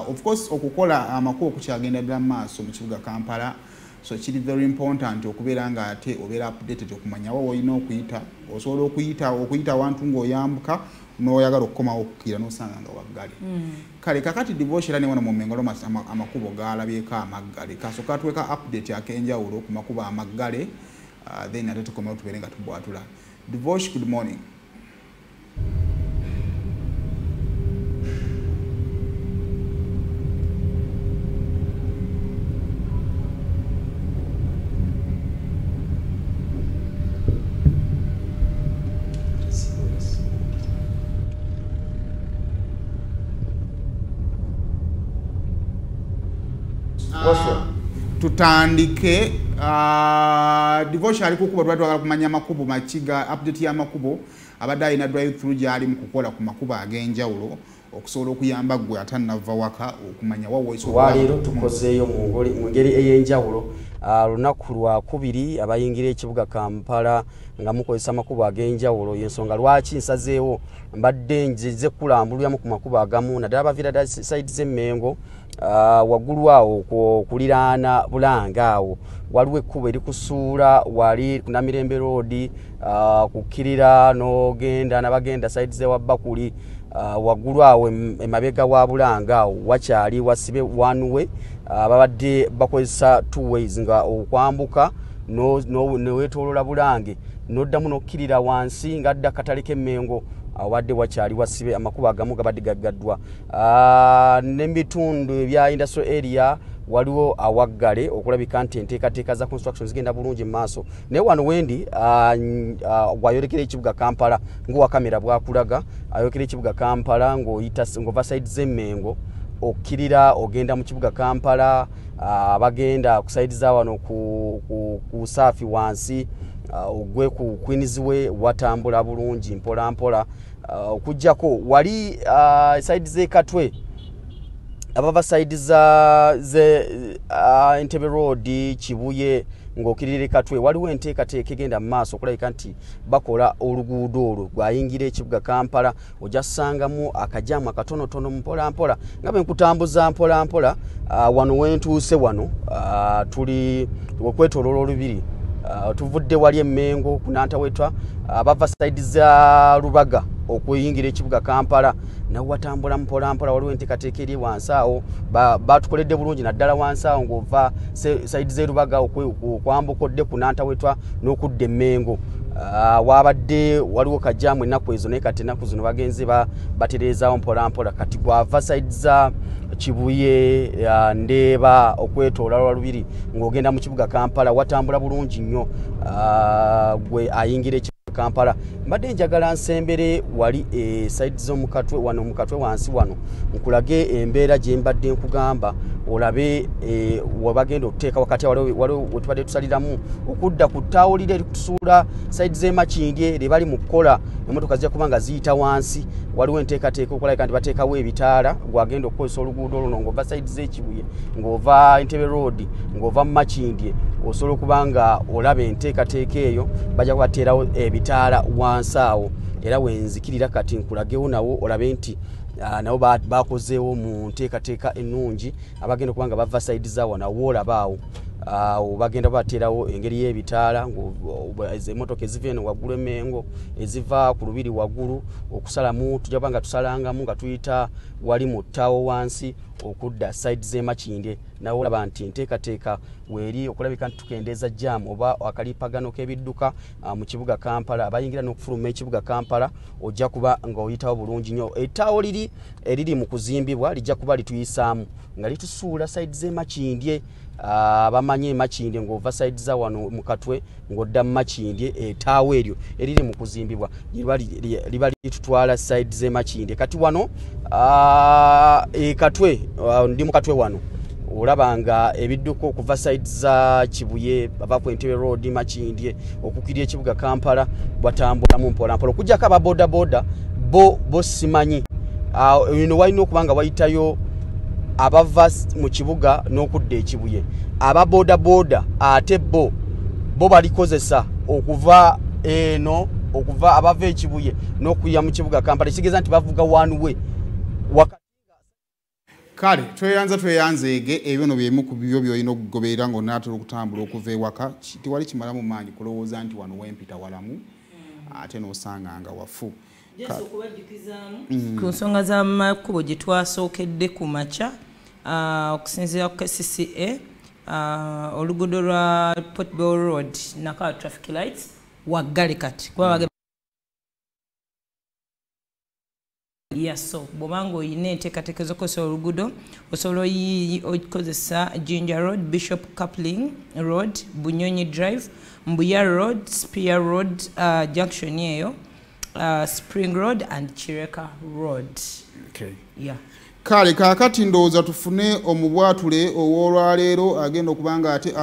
of course okukola amakubo kukyagenda ddala maaso mu kibuga Kampala. So kiri very important okubeera nga ate obeera updated okumanya wa olina okuyita, osobola okuyita wantu ng'oyambuka n'oyagala okukomawo okukkira n'osanga nga waggale. Kale kakati divorce era ne wano mu Mmengo amakubo galabyeko amaggale. Kasooka tuweka update ak'enjawulo ku makubo amaggale, then ate tukomewo tubeere nga tubwatula. Divorce, good morning. Tutandike divorce ali kukuba twatwagala kumanya makubo makiga update ya makubo abadde alina drive through gyali mu kukola ku makubo ag'enjawulo okusobola okuyamba gwe atannava waka okumanya waleero tukozeeyo mu ngeri ey'enjawulo. Lunaku lwa kubiri abayingira ekibuga Kampala nga mukozesa makubo ag'enjawulo, y'ensonga lwaki nsazeewo mbadde nzize kulambulwamu ku makubo agamu naddala abaviira ddala side z'Emmengo. Waggulu awo kuliraana Bulanga awo waliwo ekkubo erikusuula wali ku Namirembe Road, kukkirira n'ogenda n'abagenda side z'Ewabbakuli, waggulu awo emabega wa Bulanga awo wakyali wasibe one way, babadde bakozesa two ways nga okwambuka neweetoolola Bulange n'oddamu n'okkirira wansi ng'adda akatale k'Emmengo. Wadde wakyali wasibe amakubo agamu gabadde gaggaddwa. N'ebitundu ebya industrial area waliwo awaggale okulabika nti enteekateeka za construction zigenda bulungi mu maaso. Naye wano wendi wayolekera ekibuga Kampala ng'owa kamera bwakulaga, ayolekera ekibuga Kampala ng'ova side z'Emmengo okkirira ogenda mu kibuga Kampala, abagenda ku side za wano ku Saafi wansi, ogwe ku Queensway watambula bulungi mpola mpola. Okujjako wali side ze Katwe, abava side za Entebbe Road, Kibuye ng'okirira Katwe waliwo enteekateeka egenda mu maaso okulabika nti bakola oluguudo olwo gwayingira ekibuga Kampala. Ojja kusangamu akajamu akatonotono mpola mpola nga bwe nkutambuza mpola mpola. Wano wentuuse wano tuli okwetooloola olubiri. Tuvudde wali Emmengo ku Nantawetwa, abava side za Lubaga okuyingira ekibuga Kampala nawe watambula mpola mpola. Waliwo enteekateeka eri wansi awo batukoledde bulungi naddala wansi awo ng'ova side ze Lubaga okwambuka odde ku Nantawetwa n'okudda Emmengo. Wabadde waliwo kajamu ennaku ezo naye kati ennaku zino bagenze batereezaawo mpola mpola. Kati gwava side za Kibuye, Ndeeba okwetoolala lubiri ng'ogenda mu kibuga Kampala watambula bulungi nnyo gwe ayingira ekibuga Kampala. Mbadde njagala nsembere wali side z'omukatwe wano mukatwe wansi wano nkulage embeera gye mbadde nkugamba olabe wabagenda okuteeka wakati waliwo wetubadde tusaliramu okudda ku ttawulire erikutusuula side z'Emakindye lye bali mu kukola emmotoka zijja kuba nga ziyita wansi. Waliwo enteekateeka okulabika nti bateekawo ebitaala gwagenda okukozesa oluguudo luno ng'ova side z'Ekibuye, ng'ova Entebbe Road, ng'ova mu Makindye, osobola okuba nga olaba enteekateeka eyo bajja kubateerawo ebitaala wansi awo. Era wenzikirira kati nkulagewo nawo olabe nti nabo bakozeewo mu nteekateeka ennungi abagenda okuba nga bava side za wano olaba awo. Bagenda bateerawo engeri y'ebitaala emmotoka eziva eno waggulu Emmengo eziva ku lubiri waggulu okusalamu tujja kuba nga tusalangamu nga tuyita wali mu ttaawo wansi okudda side z'Emakindye. Nawe olaba nti enteekateeka weeri okulabika nti tukendeeza jaamu oba akalippagano k'ebidduka mu kibuga Kampala. Abayingira n'okufuluma ekibuga Kampala ojja kuba ng'oyitawo bulungi nnyo. Ettaawo eriri mu kuzimbibwa lijja kuba lituyisaamu nga litusuula side z'Emakindye. Bamanyi Emakindye ng'ova side za wano mu Katwe ng'odda mu Makindye, ettaawo eryo eriri mu kuzimbibwa liba litutwala side z'Emakindye. Kati wano Katwe ndi mu Katwe wano olaba nga ebidduka okuva side za Kibuye bava ku Entebbe Road, Makindye okukkirira ekibuga Kampala batambulamu mpola mpola. Okujjako aba boda boda bo simanyi eno walina okuba nga wayitayo abava mu kibuga n'okudda Ekibuye. Aba boda boda ate bo balikozesa okuva eno okuva abava Ekibuye n'okuyya mu kibuga Kampala. Kitegeeza nti bavuga one way. kale tweyanzeege ebyo no byemu ku byo byolina okugoberera ng'onaatera okutambula okuva ewaka tiwali kimala mu maanyi kulowooza nti wano wempita walamu ate n'osanga nga wafu ku nsonga z'amakubo gye twasookedde ku makya okusinziira ku KCCA oluguudo lwa Portbell Road Nakawa traffic lights waggale kati kuba so bw'obanga oyina enteekateeka z'okozesa oluguudo osobola okozesa Jinja Road, Bishop Coupling Road, Bunyonyi Drive, Mbuya Road, Spear Road junction eyo, Spring Road and Chireka Road. Okay. Yeah. Kale kaakati ndowooza tufune omubwatule ow'olwaleero agenda okubanga ate